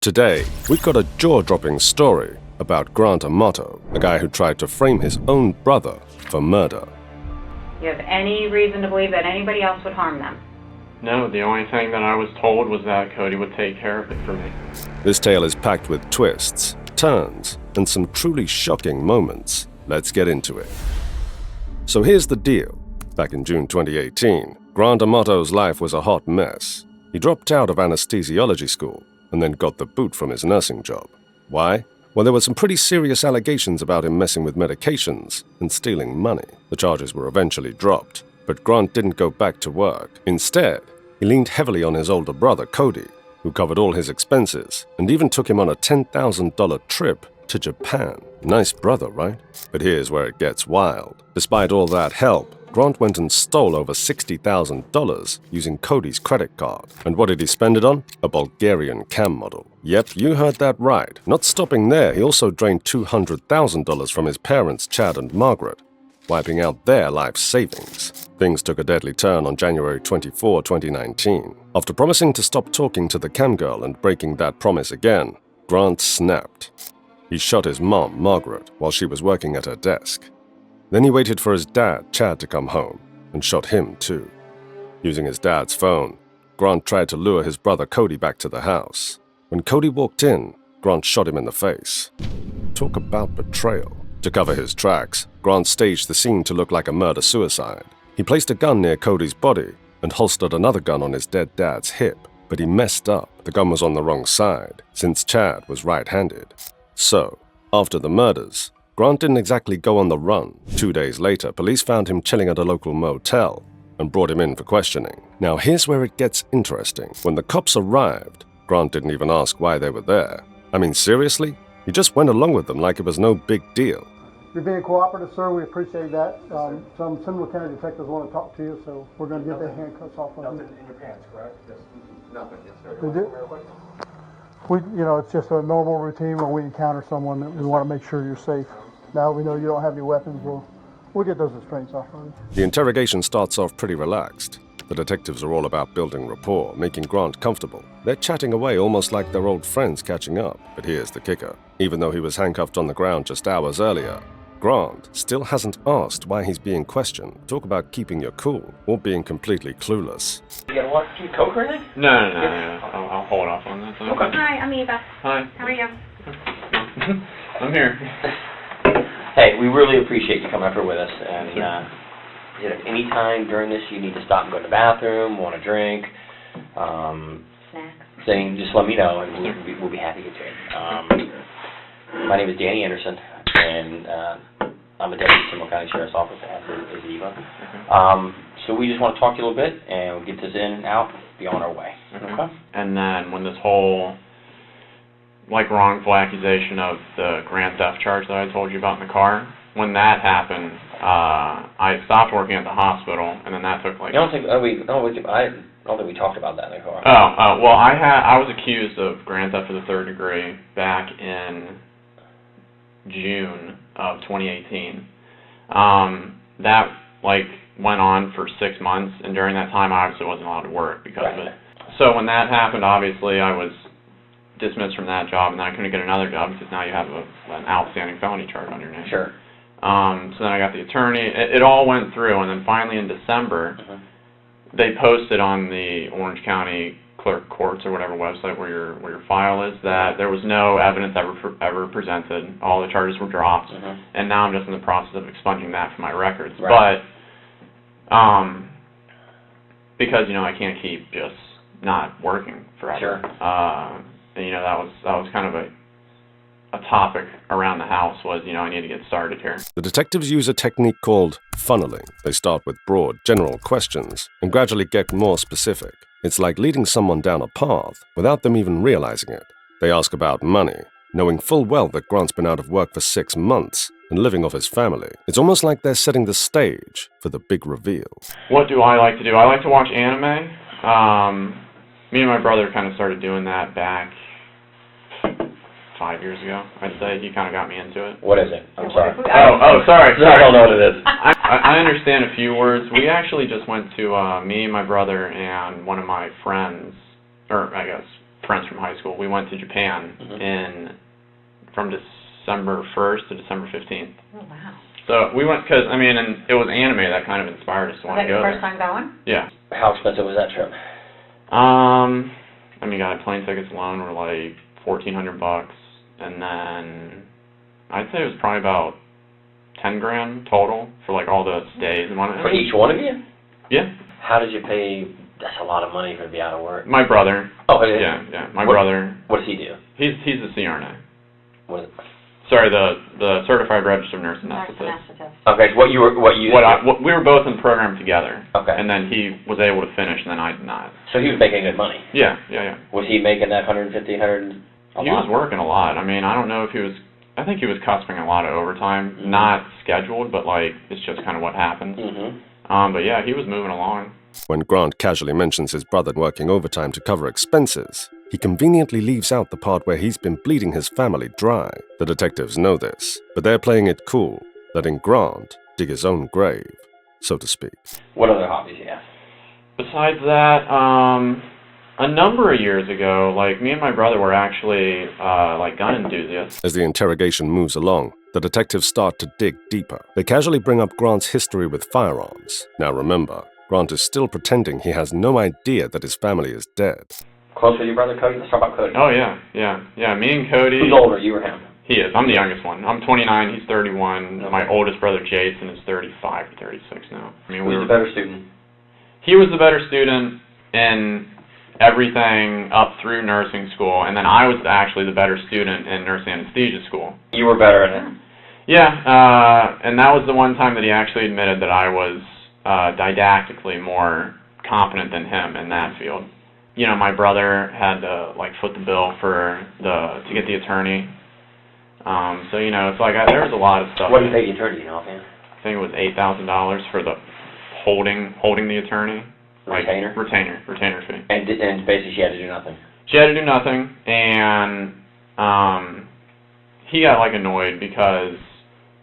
Today, we've got a jaw-dropping story about Grant Amato, a guy who tried to frame his own brother for murder. You have any reason to believe that anybody else would harm them? No, the only thing that I was told was that Cody would take care of it for me. This tale is packed with twists, turns, and some truly shocking moments. Let's get into it. So here's the deal. Back in June 2018, Grant Amato's life was a hot mess. He dropped out of anesthesiology school and then got the boot from his nursing job. Why? Well, there were some pretty serious allegations about him messing with medications and stealing money. The charges were eventually dropped, but Grant didn't go back to work. Instead, he leaned heavily on his older brother, Cody, who covered all his expenses and even took him on a $10,000 trip to Japan. Nice brother, right? But here's where it gets wild. Despite all that help, Grant went and stole over $60,000 using Cody's credit card. And what did he spend it on? A Bulgarian cam model. Yep, you heard that right. Not stopping there, he also drained $200,000 from his parents, Chad and Margaret, wiping out their life savings. Things took a deadly turn on January 24, 2019. After promising to stop talking to the cam girl and breaking that promise again, Grant snapped. He shot his mom, Margaret, while she was working at her desk. Then he waited for his dad, Chad, to come home, and shot him too. Using his dad's phone, Grant tried to lure his brother Cody back to the house. When Cody walked in, Grant shot him in the face. Talk about betrayal. To cover his tracks, Grant staged the scene to look like a murder-suicide. He placed a gun near Cody's body and holstered another gun on his dead dad's hip, but he messed up. The gun was on the wrong side, since Chad was right-handed. So, after the murders, Grant didn't exactly go on the run. 2 days later, police found him chilling at a local motel and brought him in for questioning. Now here's where it gets interesting. When the cops arrived, Grant didn't even ask why they were there. I mean, seriously? He just went along with them like it was no big deal. You're being cooperative, sir. We appreciate that. Some Seminole County detectives want to talk to you, so we're going to get the handcuffs off of you. Nothing in your pants, correct? Yes. Nothing, yes, sir. It's just a normal routine when we encounter someone that we want to make sure you're safe. Now we know you don't have any weapons. We'll get those restraints off of you. The interrogation starts off pretty relaxed. The detectives are all about building rapport, making Grant comfortable. They're chatting away almost like they're old friends catching up. But here's the kicker. Even though he was handcuffed on the ground just hours earlier, Grant still hasn't asked why he's being questioned. Talk about keeping your cool or being completely clueless. You got what? Do you coke or anything? No. I'll hold off on that. Okay. Hi, I'm Eva. Hi. How are you? I'm here. Hey, we really appreciate you coming up here with us. And if any time during this you need to stop and go to the bathroom, want a drink, Snacks. then just let me know, and we'll be happy to get you in. My name is Danny Anderson, and I'm a deputy Seminole County Sheriff's Office, as is Eva. So we just want to talk to you a little bit, and we'll get this in and out, be on our way. Okay? And then when this whole wrongful accusation of the grand theft charge that I told you about in the car, when that happened, I stopped working at the hospital, and then that took I don't think we talked about that in the car. Well, I was accused of grand theft of the third degree back in June of 2018. That went on for 6 months, and during that time I obviously wasn't allowed to work because of it. So when that happened, obviously I was dismissed from that job, and then I couldn't get another job because now you have an outstanding felony charge on your name. Sure. So then I got the attorney. It all went through, and then finally in December, they posted on the Orange County Clerk Courts or whatever website where your file is that there was no evidence ever presented. All the charges were dropped, and now I'm just in the process of expunging that from my records. Right. But because I can't keep just not working forever. Sure. That was kind of a topic around the house was, I need to get started here. The detectives use a technique called funneling. They start with broad, general questions and gradually get more specific. It's like leading someone down a path without them even realizing it. They ask about money, knowing full well that Grant's been out of work for 6 months and living off his family. It's almost like they're setting the stage for the big reveal. What do I like to do? I like to watch anime. Me and my brother kind of started doing that back 5 years ago, I'd say. He kind of got me into it. What is it? I'm sorry. Sorry. I don't know what it is. I understand a few words. We actually just went to, me, my brother, and one of my friends, or I guess friends from high school. We went to Japan from December 1st to December 15th. Oh, wow. So we went because, I mean, and it was anime that kind of inspired us to want to go Was that your there. first time going? Yeah. How expensive was that trip? I mean, God, plane tickets alone were like $1,400, and then I'd say it was probably about 10 grand total for like all the stays and whatnot. For each one of you? Yeah. How did you pay? That's a lot of money for to be out of work. My brother. Oh, yeah. Yeah. My brother. What does he do? He's the CRNA. What is it? Sorry, the certified registered nurse anesthetist. Okay, so we were both in the program together. Okay. And then he was able to finish, and then I did not. So he was making good money. Yeah. Was he making that 150, 100? He was working a lot. I mean, I don't know if he was. I think he was cusping a lot of overtime, not scheduled, but like it's just kind of what happens. But yeah, he was moving along. When Grant casually mentions his brother working overtime to cover expenses, he conveniently leaves out the part where he's been bleeding his family dry. The detectives know this, but they're playing it cool, letting Grant dig his own grave, so to speak. What other hobbies do you have? Besides that, a number of years ago, like, me and my brother were actually, like, gun enthusiasts. As the interrogation moves along, the detectives start to dig deeper. They casually bring up Grant's history with firearms. Now remember, Grant is still pretending he has no idea that his family is dead. Close with your brother, Cody? Let's talk about Cody. Oh, yeah, me and Cody... Who's older, you or him? He is. I'm the youngest one. I'm 29, he's 31. Okay. My oldest brother, Jason, is 35 or 36 now. I mean, Who's the better student? He was the better student in everything up through nursing school, and then I was actually the better student in nurse anesthesia school. You were better at it? Yeah, and that was the one time that he actually admitted that I was didactically more competent than him in that field. You know, my brother had to like foot the bill to get the attorney. So you know, it's like there was a lot of stuff. What did you pay the attorney, you know, man? I think it was $8,000 for the holding the attorney. Like, Retainer? Retainer fee. And basically she had to do nothing? She had to do nothing, and he got like annoyed because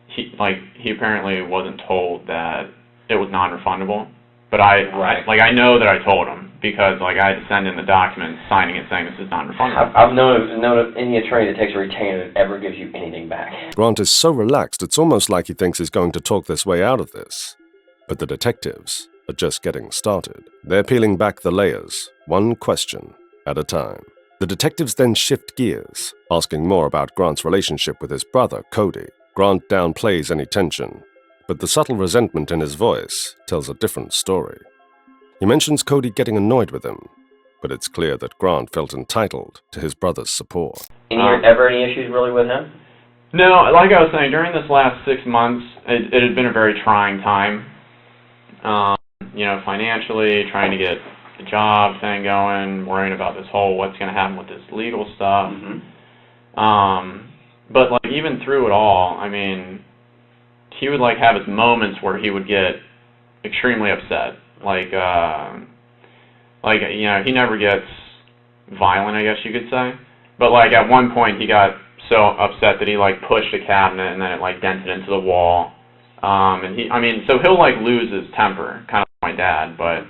he apparently wasn't told that it was non-refundable. But I know that I told him because like I had to send in the document signing it saying this is non-refundable. I've known of any attorney that takes a retainer that ever gives you anything back. Grant is so relaxed it's almost like he thinks he's going to talk this way out of this. But the detectives are just getting started. They're peeling back the layers, one question at a time. The detectives then shift gears, asking more about Grant's relationship with his brother, Cody. Grant downplays any tension, but the subtle resentment in his voice tells a different story. He mentions Cody getting annoyed with him, but it's clear that Grant felt entitled to his brother's support. Ever any issues really with him? No, like I was saying, during this last 6 months, it had been a very trying time. You know, financially, trying to get the job thing going, worrying about this whole what's going to happen with this legal stuff. But like even through it all, I mean, he would like have his moments where he would get extremely upset. Like you know, he never gets violent, I guess you could say. But like at one point he got so upset that he like pushed a cabinet and then it like dented into the wall. And so he'll like lose his temper, kind of like my dad, but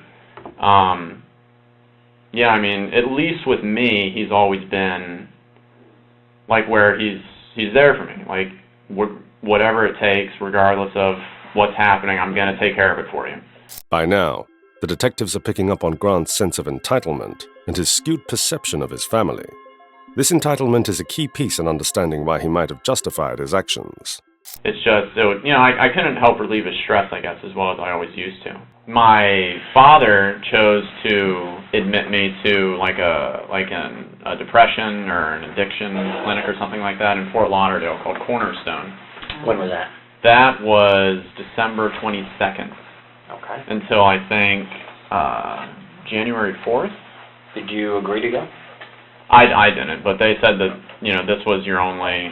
yeah, I mean, at least with me, he's always been like where he's there for me. Like whatever it takes, regardless of what's happening, I'm gonna take care of it for you. By now, the detectives are picking up on Grant's sense of entitlement and his skewed perception of his family. This entitlement is a key piece in understanding why he might have justified his actions. It's just, you know, I couldn't help relieve his stress, I guess, as well as I always used to. My father chose to admit me to like a depression or an addiction clinic or something like that in Fort Lauderdale called Cornerstone. When was that? That was December 22nd. Okay. Until I think January 4th. Did you agree to go? I didn't, but they said that, you know, this was your only...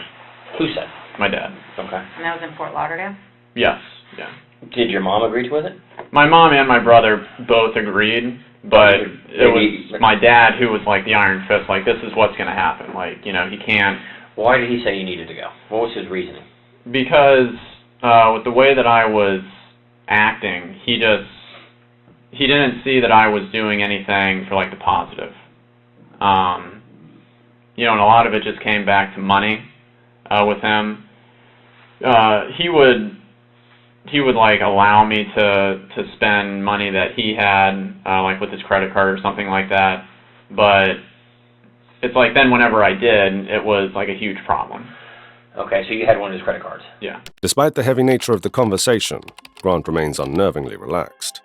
Who said? My dad. Okay. And that was in Fort Lauderdale? Yes, yeah. Did your mom agree with it? My mom and my brother both agreed, but it was my dad who was like the iron fist, like this is what's going to happen. Like, you know, he can't... Why did he say you needed to go? What was his reasoning? Because with the way that I was acting, he didn't see that I was doing anything for like the positive. you know, and a lot of it just came back to money with him. He would like allow me to spend money that he had, like with his credit card or something like that. But it's like then whenever I did, it was like a huge problem. Okay, so you had one of his credit cards. Yeah. Despite the heavy nature of the conversation, Grant remains unnervingly relaxed.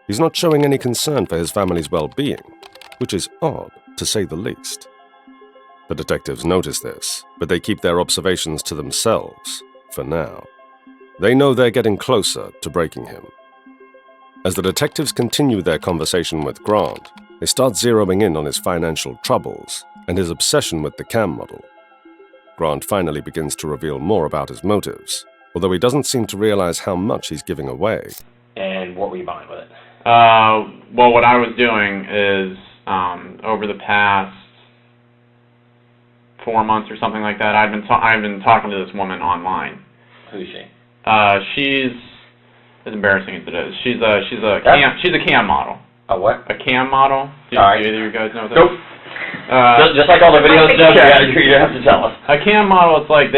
He's not showing any concern for his family's well-being, which is odd, to say the least. The detectives notice this, but they keep their observations to themselves, for now. They know they're getting closer to breaking him. As the detectives continue their conversation with Grant, they start zeroing in on his financial troubles and his obsession with the cam model. Grant finally begins to reveal more about his motives, although he doesn't seem to realize how much he's giving away. And what were you buying with it? Well, what I was doing is, over the past 4 months or something like that, I've been talking to this woman online. Who's she? She's, as embarrassing as it is, she's a cam model. A what? A cam model. Do All right. either of you guys know what that Nope. is? Just like all the videos and stuff, you have to tell us. A cam model, it's like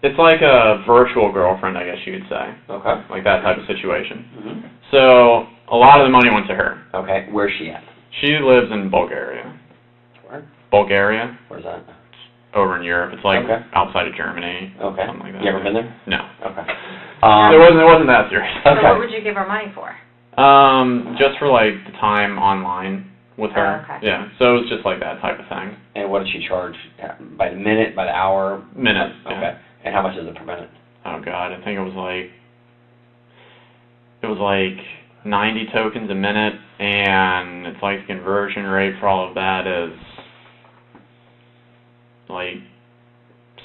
it's like a virtual girlfriend, I guess you could say. Okay. Like that type of situation. Mm-hmm. So a lot of the money went to her. Okay, where's she at? She lives in Bulgaria. Where? Bulgaria, Where's that? over in Europe. It's like Okay. outside of Germany. Okay. Something like that. You ever been there? No. Okay. It wasn't that serious. So Okay. what would you give her money for? Just for like the time online with her. Oh, okay. Yeah. So it was just like that type of thing. And what did she charge? By the minute, by the hour? Minute. Okay. Yeah. And how much is it per minute? Oh God, I think it was like 90 tokens a minute, and it's like the conversion rate for all of that is like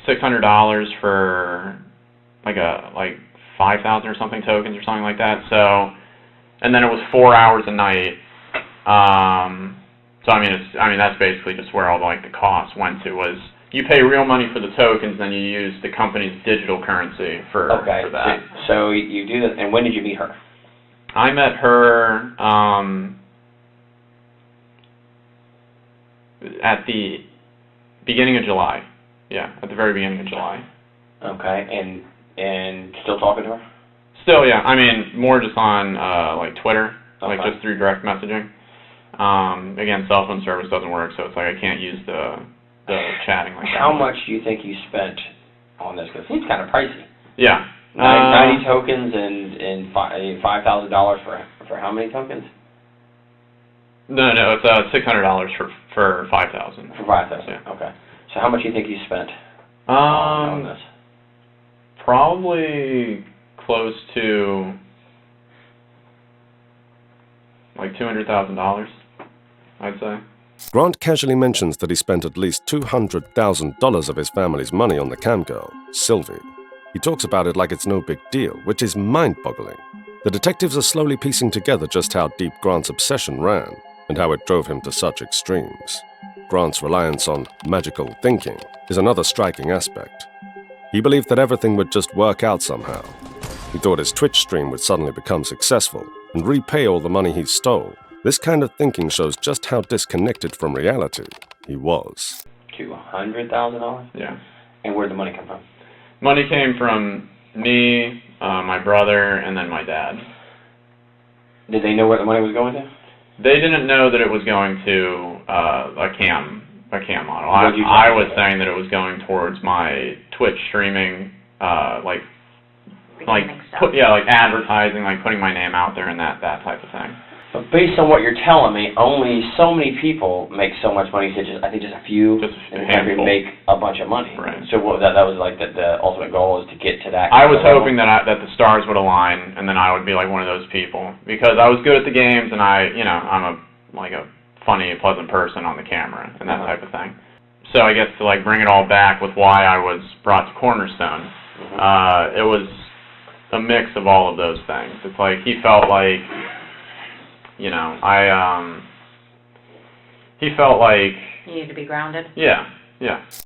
$600 for like 5,000 or something tokens or something like that. So, and then it was 4 hours a night. So I mean that's basically just where all the costs went to, was you pay real money for the tokens, then you use the company's digital currency for that. So you do that, and when did you meet her? I met her at the beginning of July. Yeah, at the very beginning of July. Okay, and still talking to her? Still, yeah. I mean, more just on like Twitter, like Okay. just through direct messaging. Again, cell phone service doesn't work, so it's like I can't use the chatting like that. How much do you think you spent on this? Because it seems kind of pricey. Yeah. 90 tokens and $5,000 for how many tokens? No, it's $600 for 5,000. For 5,000. Yeah. Okay. So how much do you think you spent on this? Probably close to like $200,000, I'd say. Grant casually mentions that he spent at least $200,000 of his family's money on the cam girl, Sylvie. He talks about it like it's no big deal, which is mind-boggling. The detectives are slowly piecing together just how deep Grant's obsession ran and how it drove him to such extremes. Grant's reliance on magical thinking is another striking aspect. He believed that everything would just work out somehow. He thought his Twitch stream would suddenly become successful and repay all the money he stole. This kind of thinking shows just how disconnected from reality he was. $200,000? Yeah. And where'd the money come from? Money came from me, my brother, and then my dad. Did they know where the money was going to? They didn't know that it was going to a cam model. What did you I tell was them? saying that it was going towards my Twitch streaming, like Beginning stuff. like advertising, like putting my name out there and that type of thing. But based on what you're telling me, only so many people make so much money. So I think just a few, Just a and have handful. make a bunch of money. Right. So what, that was like the ultimate goal, is to get to that. I was level? hoping that the stars would align, and then I would be like one of those people, because I was good at the games, and I'm a funny, pleasant person on the camera and that type of thing. So I guess to bring it all back with why I was brought to Cornerstone, it was a mix of all of those things. It's like he felt like, he felt like You need to be grounded. yeah.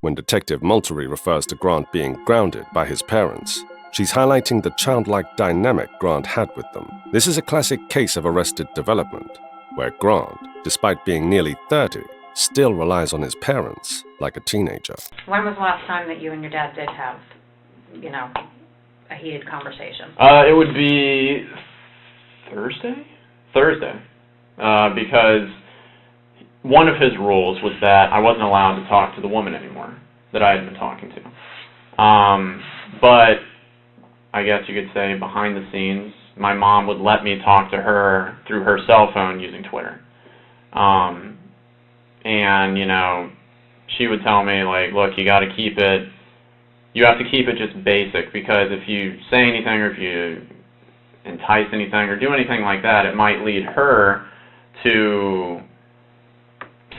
When Detective Multery refers to Grant being grounded by his parents, she's highlighting the childlike dynamic Grant had with them. This is a classic case of arrested development, where Grant, despite being nearly 30, still relies on his parents like a teenager. When was the last time that you and your dad did have, a heated conversation? It would be Thursday, because one of his rules was that I wasn't allowed to talk to the woman anymore that I had been talking to. But I guess you could say behind the scenes, my mom would let me talk to her through her cell phone using Twitter. And, she would tell me, like, look, you have to keep it just basic, because if you say anything or if you entice anything or do anything like that, it might lead her to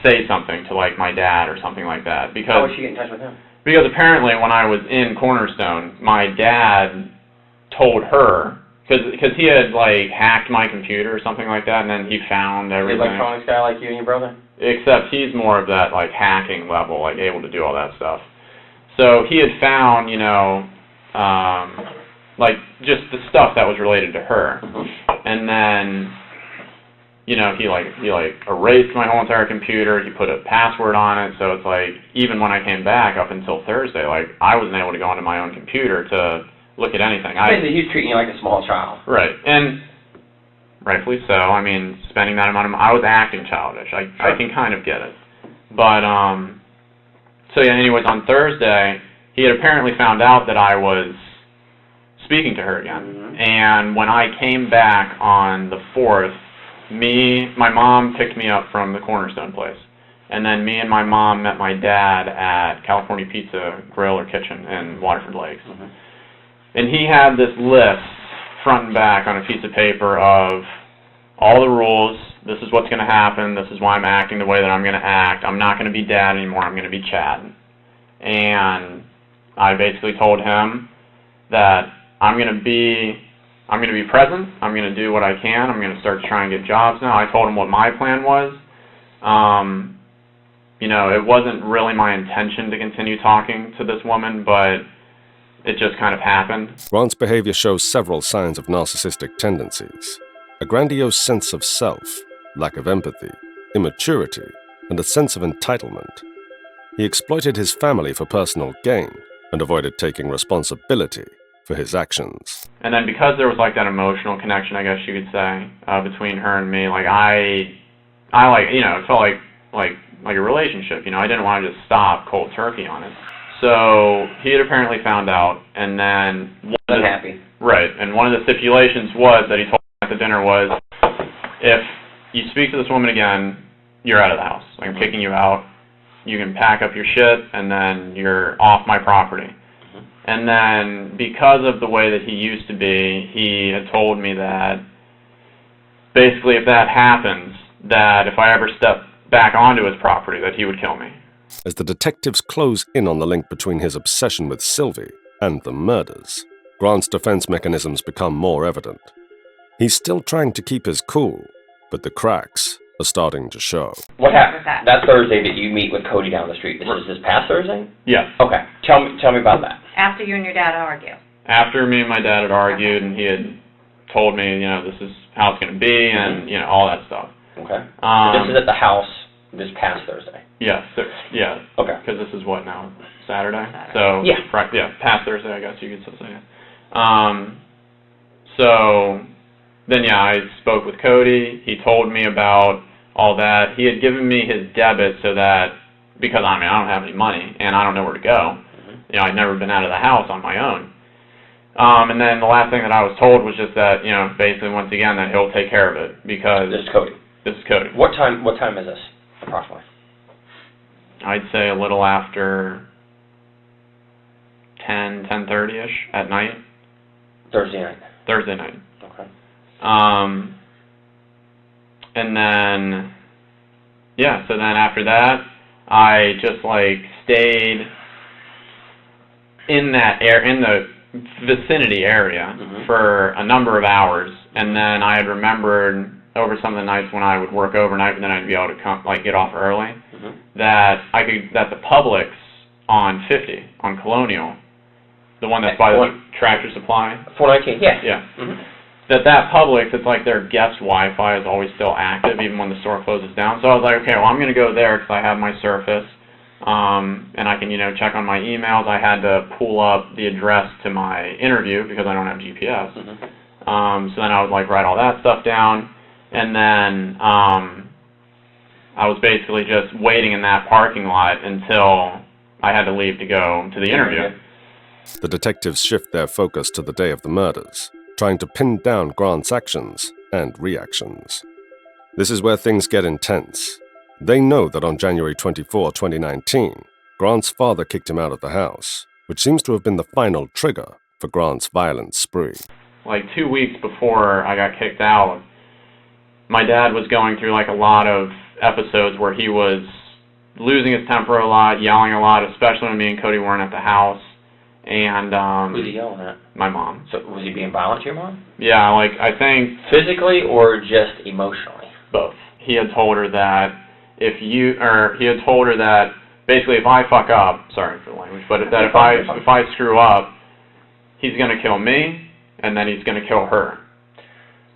say something to, like, my dad or something like that. Because, how was she in touch with him? Because apparently when I was in Cornerstone, my dad told her, because he had, like, hacked my computer or something like that, and then he found everything. Is he electronics guy like you and your brother? Except he's more of that, like, hacking level, like, able to do all that stuff. So he had found, like, just the stuff that was related to her. And then, he erased my whole entire computer. He put a password on it. So it's like, even when I came back up until Thursday, like, I wasn't able to go onto my own computer to look at anything. Basically, he's treating you like a small child. Right. And rightfully so. I mean, spending that amount of money, I was acting childish. I can kind of get it. But, so yeah, anyways, on Thursday, he had apparently found out that I was speaking to her again. Mm-hmm. And when I came back on the 4th, my mom picked me up from the Cornerstone place. And then me and my mom met my dad at California Pizza Grill or Kitchen in Waterford Lakes. Mm-hmm. And he had this list, front and back, on a piece of paper of all the rules. This is what's going to happen. This is why I'm acting the way that I'm going to act. I'm not going to be Dad anymore. I'm going to be Chad. And I basically told him that I'm going to be present. I'm going to do what I can. I'm going to start trying to get jobs now. I told him what my plan was. It wasn't really my intention to continue talking to this woman, but it just kind of happened. Grant's behavior shows several signs of narcissistic tendencies: a grandiose sense of self, lack of empathy, immaturity, and a sense of entitlement. He exploited his family for personal gain and avoided taking responsibility for his actions. And then because there was like that emotional connection, I guess you could say, between her and me, like it felt like a relationship. I didn't want to just stop cold turkey on it. So he had apparently found out, and then unhappy. Right, and one of the stipulations was that he told me at the dinner was, if you speak to this woman again, you're out of the house. I'm kicking you out. You can pack up your shit, and then you're off my property. Mm-hmm. And then because of the way that he used to be, he had told me that basically if that happens, that if I ever step back onto his property, that he would kill me. As the detectives close in on the link between his obsession with Sylvie and the murders, Grant's defense mechanisms become more evident. He's still trying to keep his cool, but the cracks are starting to show. What happened that Thursday that you meet with Cody down the street? This is this past Thursday? Yeah. Okay. Tell me about that. After you and your dad argue. After me and my dad had argued, and he had told me, this is how it's going to be, and, all that stuff. Okay. This is at the house this past Thursday. Yes. Yeah. Okay. Because this is what now? Saturday? So yeah. Past Thursday, I guess you could still say. So then I spoke with Cody. He told me about all that. He had given me his debit so that, because I don't have any money and I don't know where to go. Mm-hmm. I'd never been out of the house on my own. And then the last thing that I was told was just that, basically once again that he'll take care of it because this is Cody. This is Cody. What time is this approximately? I'd say a little after 10:30ish at night. Thursday night. Thursday night. Okay. And then, so then after that, I just stayed in the vicinity area mm-hmm. for a number of hours, and then I had remembered over some of the nights when I would work overnight, and then I'd be able to get off early, mm-hmm. that the Publix on 50 on Colonial, the one that's by the Tractor Supply. 419, yeah. Yeah. Mm-hmm. that Publix, it's like their guest Wi-Fi is always still active even when the store closes down. So I was like, okay, well, I'm going to go there because I have my Surface, and I can, check on my emails. I had to pull up the address to my interview because I don't have GPS. So then I would write all that stuff down, and then I was basically just waiting in that parking lot until I had to leave to go to the interview. The detectives shift their focus to the day of the murders, trying to pin down Grant's actions and reactions. This is where things get intense. They know that on January 24, 2019, Grant's father kicked him out of the house, which seems to have been the final trigger for Grant's violent spree. 2 weeks before I got kicked out, my dad was going through a lot of episodes where he was losing his temper a lot, yelling a lot, especially when me and Cody weren't at the house. And who's he yelling at? My mom. So was he being violent to your mom? Yeah, I think physically or just emotionally? Both. He had told her that basically if I fuck up, sorry for the language, but if I screw up, he's gonna kill me and then he's gonna kill her.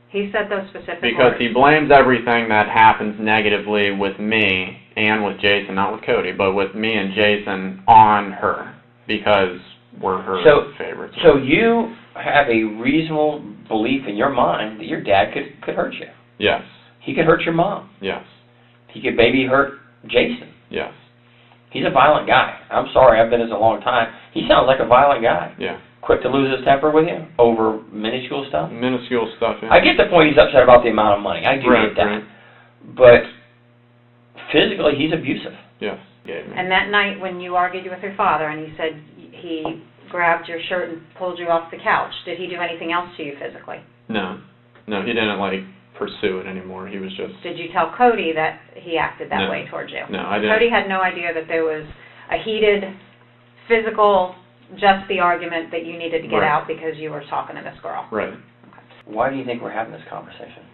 He said those specific because words. he blames everything that happens negatively with me and with Jason, not with Cody, but with me and Jason on her because we're her favorites. So you have a reasonable belief in your mind that your dad could hurt you? Yes. He could hurt your mom? Yes. He could maybe hurt Jason? Yes. He's a violent guy. I'm sorry, I've been this a long time. He sounds like a violent guy. Yeah. Quick to lose his temper with you over minuscule stuff? Minuscule stuff, yeah. I get the point he's upset about the amount of money. I do get that. Right. But physically, he's abusive. Yes. And that night when you argued with your father and he said he grabbed your shirt and pulled you off the couch, did he do anything else to you physically? No. No, he didn't pursue it anymore. He was just... Did you tell Cody that he acted that way towards you? No, I didn't. Cody had no idea that there was a heated, physical, just the argument that you needed to get out because you were talking to this girl. Right. Okay. Why do you think we're having this conversation?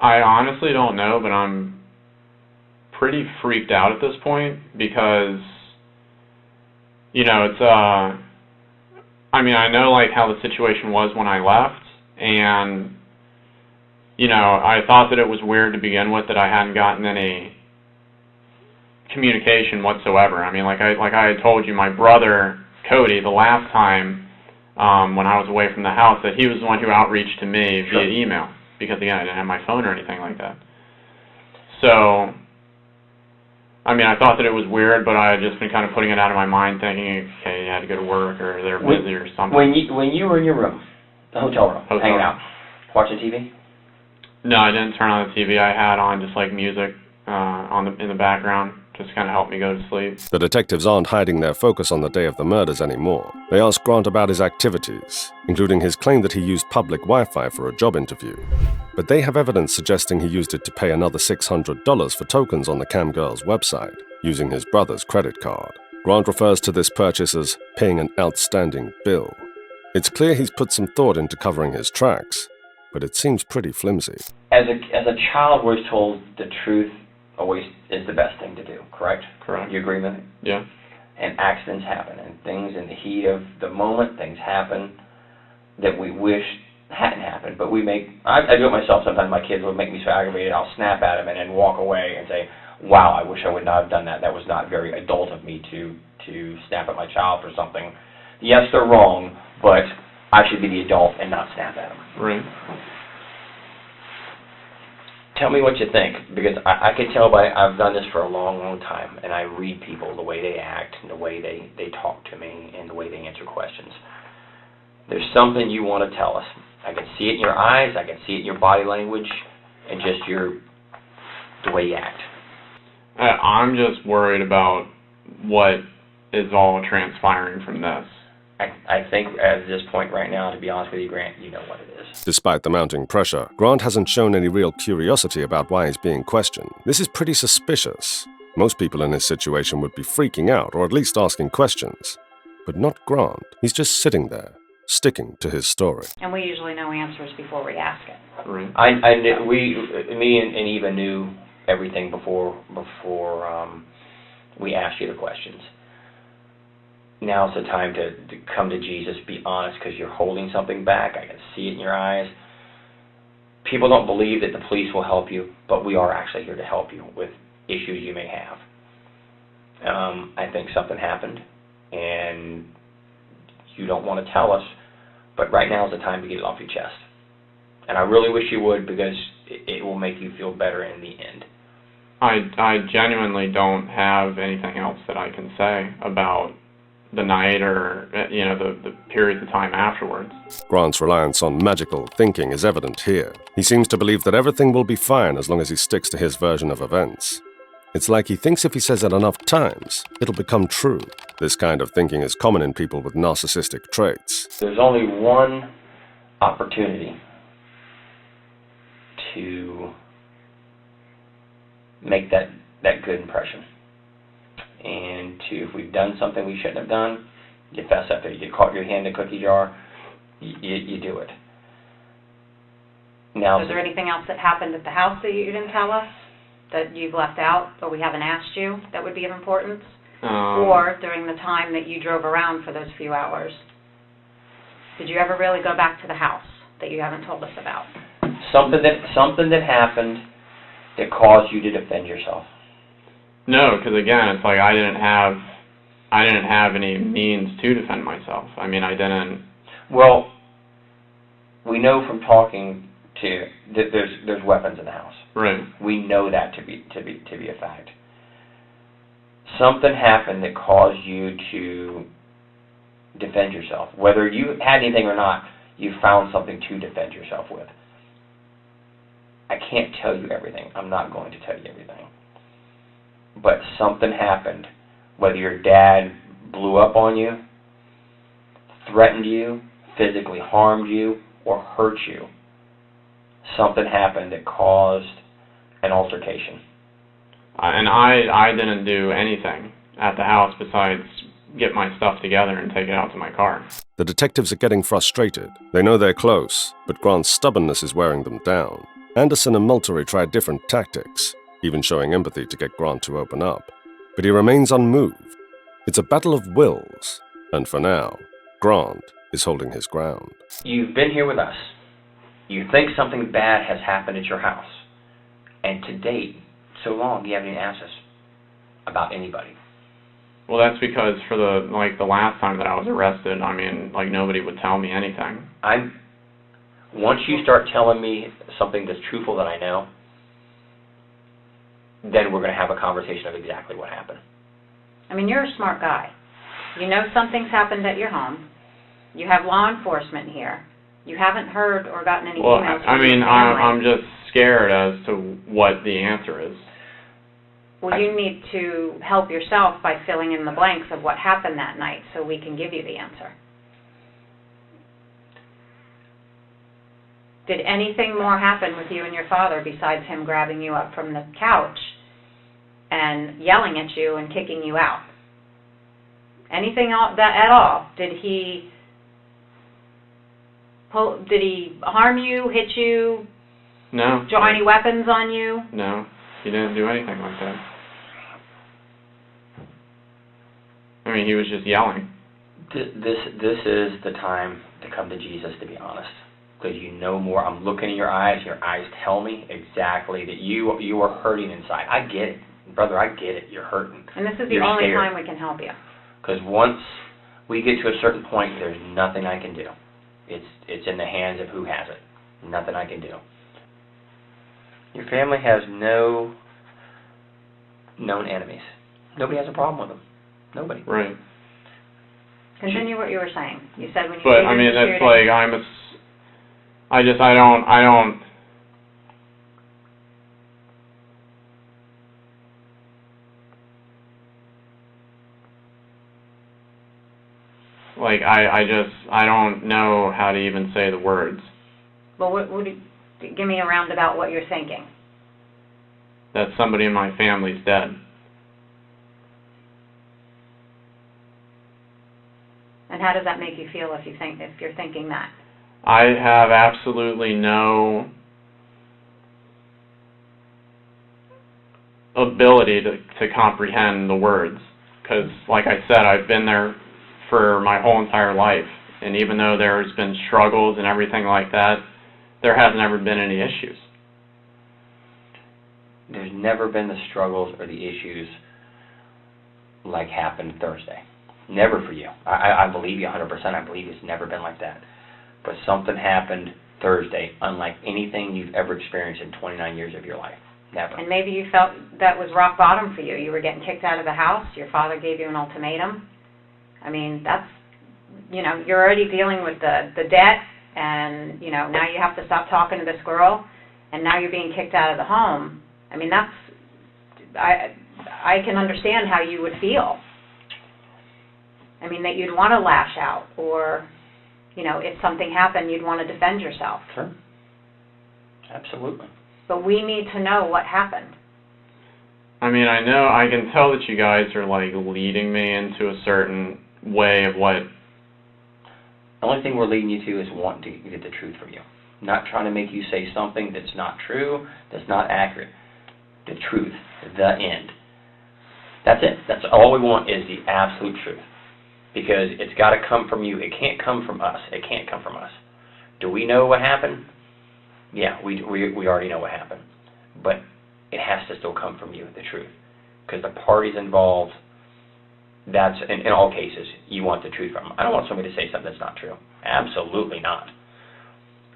I honestly don't know, but I'm pretty freaked out at this point because, it's, I know how the situation was when I left, and, I thought that it was weird to begin with that I hadn't gotten any communication whatsoever. I had told you, my brother, Cody, the last time when I was away from the house, that he was the one who outreached to me via email because, again, I didn't have my phone or anything like that. So, I thought that it was weird, but I had just been kind of putting it out of my mind thinking, okay, you had to go to work or they're busy or something. When you were in your room, the hotel room, hanging out, watching TV? No, I didn't turn on the TV. I had on just music in the background. Just kind of helped me go to sleep. The detectives aren't hiding their focus on the day of the murders anymore. They ask Grant about his activities, including his claim that he used public Wi-Fi for a job interview. But they have evidence suggesting he used it to pay another $600 for tokens on the Cam Girls website, using his brother's credit card. Grant refers to this purchase as paying an outstanding bill. It's clear he's put some thought into covering his tracks, but it seems pretty flimsy. As a child, we're told the truth always is the best thing to do, correct? Correct. You agree with it? Yeah. And accidents happen, and things in the heat of the moment, things happen that we wish hadn't happened, but I do it myself sometimes. My kids will make me so aggravated, I'll snap at them and then walk away and say, wow, I wish I would not have done that. That was not very adult of me to snap at my child for something. Yes, they're wrong, but I should be the adult and not snap at them. Right. Tell me what you think, because I can tell I've done this for a long, long time, and I read people, the way they act, and the way they talk to me, and the way they answer questions. There's something you want to tell us. I can see it in your eyes, I can see it in your body language, and just the way you act. I'm just worried about what is all transpiring from this. I think at this point right now, to be honest with you, Grant, you know what it is. Despite the mounting pressure, Grant hasn't shown any real curiosity about why he's being questioned. This is pretty suspicious. Most people in his situation would be freaking out, or at least asking questions. But not Grant. He's just sitting there, sticking to his story. And we usually know answers before we ask it. Right. Me and Eva knew everything before we asked you the questions. Now's the time to come to Jesus, be honest, because you're holding something back. I can see it in your eyes. people don't believe that the police will help you, but we are actually here to help you with issues you may have. I think something happened, and you don't want to tell us, but right now is the time to get it off your chest. And I really wish you would, because it will make you feel better in the end. I genuinely don't have anything else that I can say about the night or, the periods of time afterwards. Grant's reliance on magical thinking is evident here. He seems to believe that everything will be fine as long as he sticks to his version of events. It's like he thinks if he says it enough times, it'll become true. This kind of thinking is common in people with narcissistic traits. There's only one opportunity to make that good impression. And if we've done something we shouldn't have done, you fess up there. You get caught your hand in a cookie jar, you do it. Now, is there anything else that happened at the house that you didn't tell us, that you've left out, or we haven't asked you, that would be of importance? Or during the time that you drove around for those few hours, did you ever really go back to the house that you haven't told us about? Something that happened that caused you to defend yourself. No, because again, it's like I didn't have any means to defend myself. I mean, I didn't. Well, we know from talking to that there's weapons in the house. Right. We know that to be a fact. Something happened that caused you to defend yourself. Whether you had anything or not, you found something to defend yourself with. I can't tell you everything. I'm not going to tell you everything. But something happened. Whether your dad blew up on you, threatened you, physically harmed you, or hurt you, something happened that caused an altercation. And I didn't do anything at the house besides get my stuff together and take it out to my car. The detectives are getting frustrated. They know they're close, but Grant's stubbornness is wearing them down. Anderson and Multery tried different tactics, even showing empathy to get Grant to open up. But he remains unmoved. It's a battle of wills, and for now, Grant is holding his ground. You've been here with us. You think something bad has happened at your house. And to date, so long, you haven't even asked us about anybody. Well, that's because for the last time that I was arrested, I mean, nobody would tell me anything. Once you start telling me something that's truthful that I know, then we're going to have a conversation of exactly what happened. I mean, you're a smart guy. You know something's happened at your home. You have law enforcement here. You haven't heard or gotten any emails from your family. I'm just scared as to what the answer is. Well, you need to help yourself by filling in the blanks of what happened that night so we can give you the answer. Did anything more happen with you and your father besides him grabbing you up from the couch and yelling at you and kicking you out? Anything at all? Did he harm you, hit you? No. Draw any weapons on you? No, he didn't do anything like that. I mean, he was just yelling. This is the time to come to Jesus, to be honest. Because you know more. I'm looking in your eyes tell me exactly that you are hurting inside. I get it. Brother, I get it. You're hurting. And this is the only time we can help you. Because once we get to a certain point, there's nothing I can do. It's in the hands of who has it. Nothing I can do. Your family has no known enemies. Nobody has a problem with them. Nobody. Right. Continue what you were saying. You said when you But I mean, that's like I don't. Like I don't know how to even say the words. Well, give me a roundabout what you're thinking. That somebody in my family's dead. And how does that make you feel if you're thinking that? I have absolutely no ability to comprehend the words. Because, like I said, I've been there for my whole entire life. And even though there's been struggles and everything like that, there hasn't ever been any issues. There's never been the struggles or the issues like happened Thursday. Never for you. I believe you 100%. I believe it's never been like that. But something happened Thursday unlike anything you've ever experienced in 29 years of your life. Never. And maybe you felt that was rock bottom for you. You were getting kicked out of the house. Your father gave you an ultimatum. I mean, that's, you know, you're already dealing with the debt, and, you know, now you have to stop talking to this girl, and now you're being kicked out of the home. I mean, that's, I can understand how you would feel. I mean, that you'd want to lash out, or, you know, if something happened, you'd want to defend yourself. Sure. Absolutely. But we need to know what happened. I mean, I know, I can tell that you guys are, like, leading me into a certain way of what... The only thing we're leading you to is wanting to get the truth from you. Not trying to make you say something that's not true, that's not accurate. The truth, the end. That's it. That's all we want is the absolute truth. Because it's got to come from you. It can't come from us. It can't come from us. Do we know what happened? Yeah, we already know what happened. But it has to still come from you, the truth. Because the parties involved, that's, in all cases, you want the truth from them. I don't want somebody to say something that's not true. Absolutely not.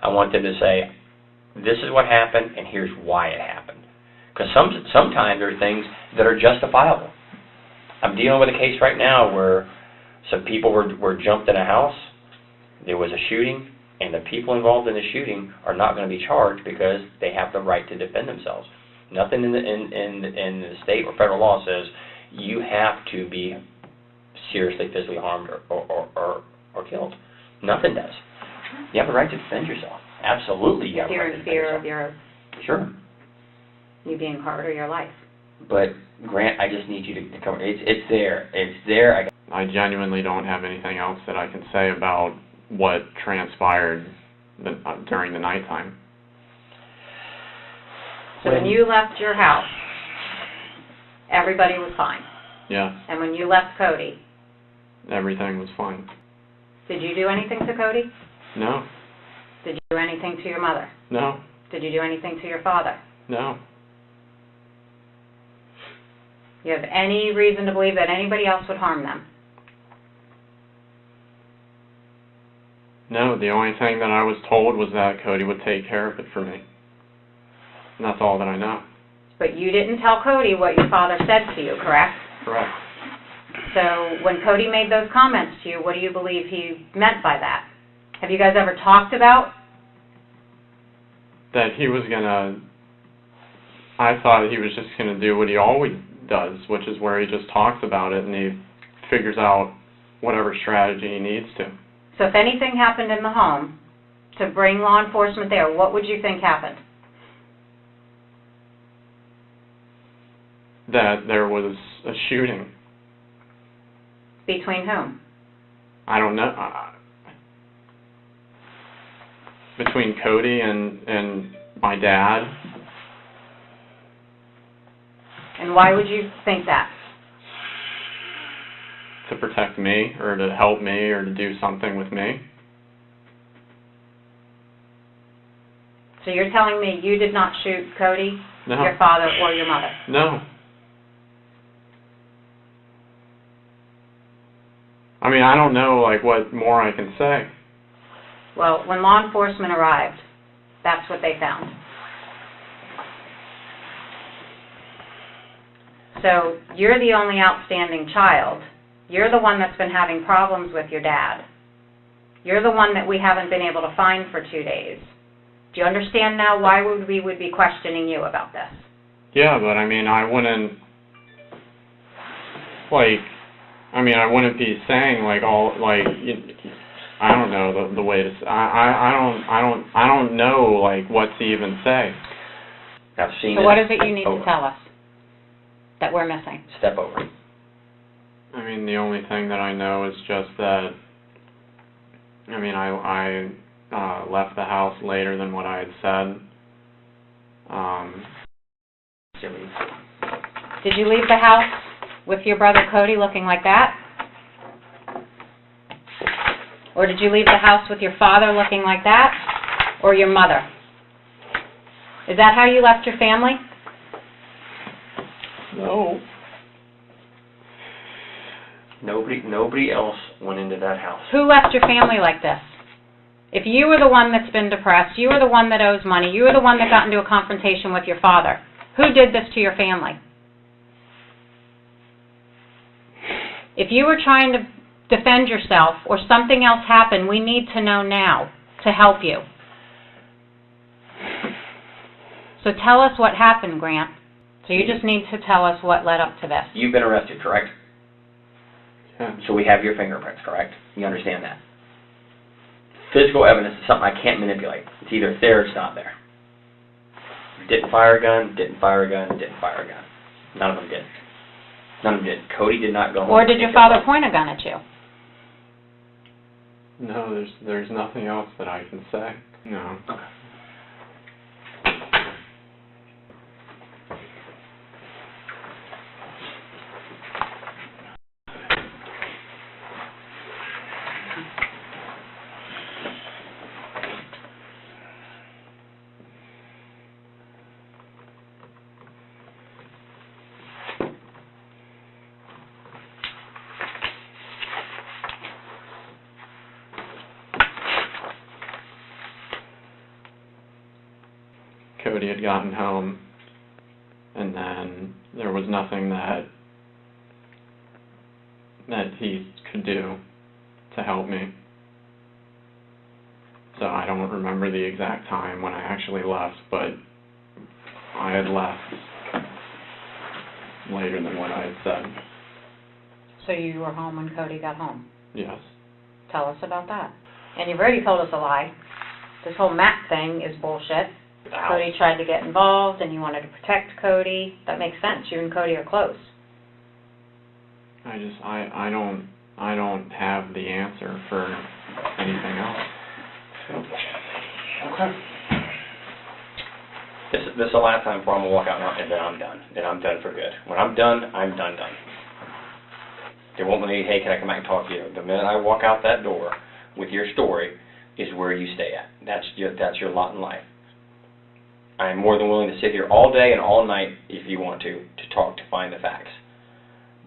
I want them to say, this is what happened, and here's why it happened. Because sometimes there are things that are justifiable. I'm dealing with a case right now where some people were jumped in a house, there was a shooting, and the people involved in the shooting are not going to be charged because they have the right to defend themselves. Nothing in the state or federal law says you have to be seriously physically harmed or killed. Nothing does. You have the right to defend yourself. Absolutely, you have the right to defend yourself. If you're in fear of Sure. you being hurt or your life. But Grant, I just need you to come. It's there. It's there. I genuinely don't have anything else that I can say about what transpired during the nighttime. So when you left your house, everybody was fine. Yeah, And when you left Cody, everything was fine. did you do anything to Cody? No, Did you do anything to your mother? no, Did you do anything to your father? no. You have any reason to believe that anybody else would harm them? No, the only thing that I was told was that Cody would take care of it for me. And that's all that I know. But you didn't tell Cody what your father said to you, correct? Correct. So when Cody made those comments to you, what do you believe he meant by that? Have you guys ever talked about? That he was gonna, I thought he was just gonna do what he always does, which is where he just talks about it and he figures out whatever strategy he needs to. So if anything happened in the home, to bring law enforcement there, what would you think happened? That there was a shooting. Between whom? I don't know. Between Cody and my dad. And why would you think that? To protect me, or to help me, or to do something with me. So you're telling me you did not shoot Cody, No. your father, or your mother? No. I mean, I don't know, like, what more I can say. Well, when law enforcement arrived, that's what they found. So you're the only outstanding child. You're the one that's been having problems with your dad. You're the one that we haven't been able to find for 2 days. Do you understand now why we would be questioning you about this? Yeah, but I mean, I wouldn't, like, I wouldn't be saying, like, all, like, I don't know the way to, I don't know, like, what to even say. I've seen So it. what is it you need over. to tell us that we're missing? Step over. I mean, the only thing that I know is just that, I mean, I left the house later than what I had said. Did you leave the house with your brother Cody looking like that? Or did you leave the house with your father looking like that? or your mother? Is that how you left your family? No. Nobody else went into that house. Who left your family like this? If you were the one that's been depressed, you were the one that owes money, you were the one that got into a confrontation with your father, who did this to your family? If you were trying to defend yourself or something else happened, we need to know now to help you. So tell us what happened, Grant. So you just need to tell us what led up to this. You've been arrested, correct? Yeah. So we have your fingerprints, correct? You understand that? Physical evidence is something I can't manipulate. It's either there or it's not there. Didn't fire a gun, didn't fire a gun, didn't fire a gun. None of them did. None of them did. Cody did not go home. Or did your father point a gun at you? No, there's nothing else that I can say. No. Okay. Cody had gotten home, and then there was nothing that he could do to help me. So I don't remember the exact time when I actually left, but I had left later than what I had said. So you were home when Cody got home? Yes. Tell us about that. And you've already told us a lie. This whole Matt thing is bullshit. Cody tried to get involved and you wanted to protect Cody. That makes sense. You and Cody are close. I don't have the answer for anything else. Okay. This is the last time before I'm gonna walk out and then I'm done. Then I'm done for good. When I'm done, I'm done. They won't let me, hey, can I come back and talk to you? The minute I walk out that door with your story is where you stay at. That's your lot in life. I am more than willing to sit here all day and all night if you want to talk, to find the facts.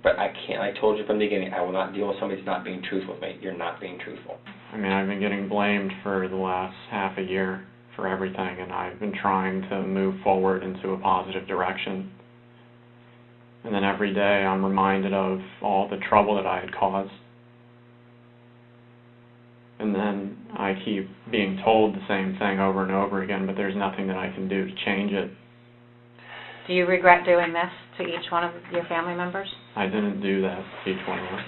But I can't, I told you from the beginning, I will not deal with somebody that's not being truthful with me. You're not being truthful. I mean, I've been getting blamed for the last half a year for everything, and I've been trying to move forward into a positive direction. And then every day I'm reminded of all the trouble that I had caused. And then I keep being told the same thing over and over again, but there's nothing that I can do to change it. Do you regret doing this to each one of your family members? I didn't do that to each one of them.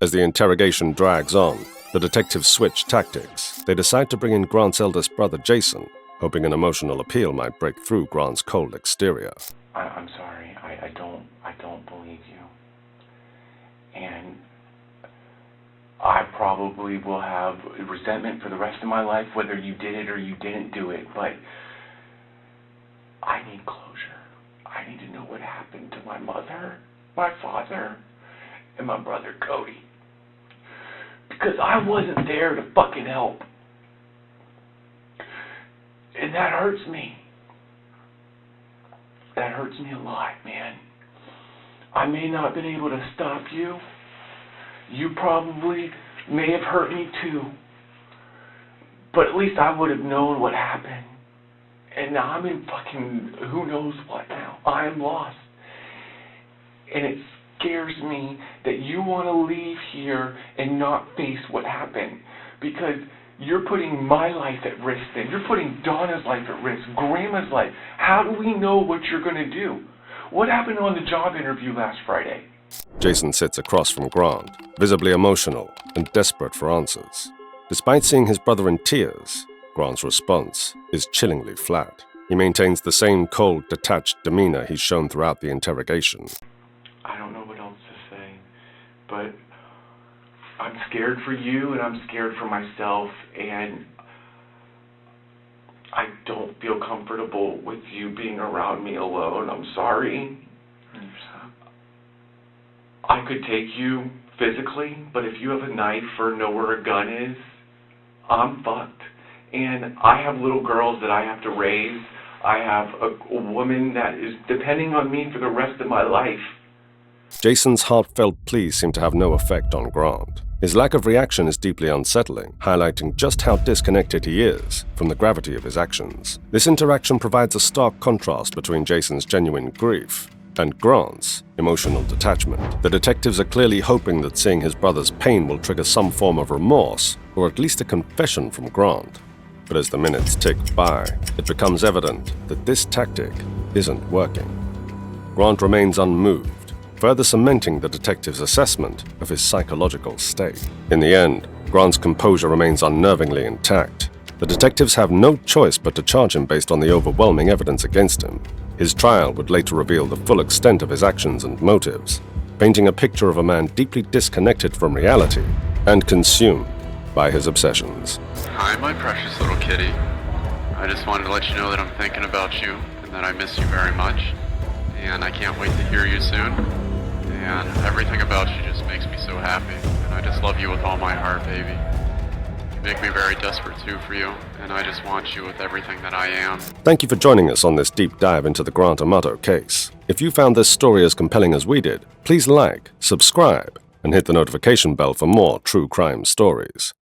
As the interrogation drags on, the detectives switch tactics. They decide to bring in Grant's eldest brother, Jason, hoping an emotional appeal might break through Grant's cold exterior. I'm sorry. I don't believe you. And I probably will have resentment for the rest of my life, whether you did it or you didn't do it, but I need closure. I need to know what happened to my mother, my father, and my brother Cody. Because I wasn't there to fucking help. And that hurts me. That hurts me a lot, man. I may not have been able to stop you. You probably may have hurt me too. But at least I would have known what happened. And now I'm in fucking who knows what now. I am lost. And it scares me that you want to leave here and not face what happened. Because you're putting my life at risk then. You're putting Donna's life at risk, Grandma's life. How do we know what you're going to do? What happened on the job interview last Friday? Jason sits across from Grant, visibly emotional and desperate for answers. Despite seeing his brother in tears, Grant's response is chillingly flat. He maintains the same cold, detached demeanor he's shown throughout the interrogation. I don't know what else to say, but I'm scared for you and I'm scared for myself, and I don't feel comfortable with you being around me alone. I'm sorry. I could take you physically, but if you have a knife or know where a gun is, I'm fucked. And I have little girls that I have to raise. I have a woman that is depending on me for the rest of my life. Jason's heartfelt pleas seem to have no effect on Grant. His lack of reaction is deeply unsettling, highlighting just how disconnected he is from the gravity of his actions. This interaction provides a stark contrast between Jason's genuine grief and Grant's emotional detachment. The detectives are clearly hoping that seeing his brother's pain will trigger some form of remorse, or at least a confession from Grant. But as the minutes tick by, it becomes evident that this tactic isn't working. Grant remains unmoved, further cementing the detective's assessment of his psychological state. In the end, Grant's composure remains unnervingly intact. The detectives have no choice but to charge him based on the overwhelming evidence against him. His trial would later reveal the full extent of his actions and motives, painting a picture of a man deeply disconnected from reality and consumed by his obsessions. Hi, my precious little kitty. I just wanted to let you know that I'm thinking about you and that I miss you very much. And I can't wait to hear you soon. And everything about you just makes me so happy. And I just love you with all my heart, baby. You make me very desperate too for you. And I just want you with everything that I am. Thank you for joining us on this deep dive into the Grant Amato case. If you found this story as compelling as we did, please like, subscribe, and hit the notification bell for more true crime stories.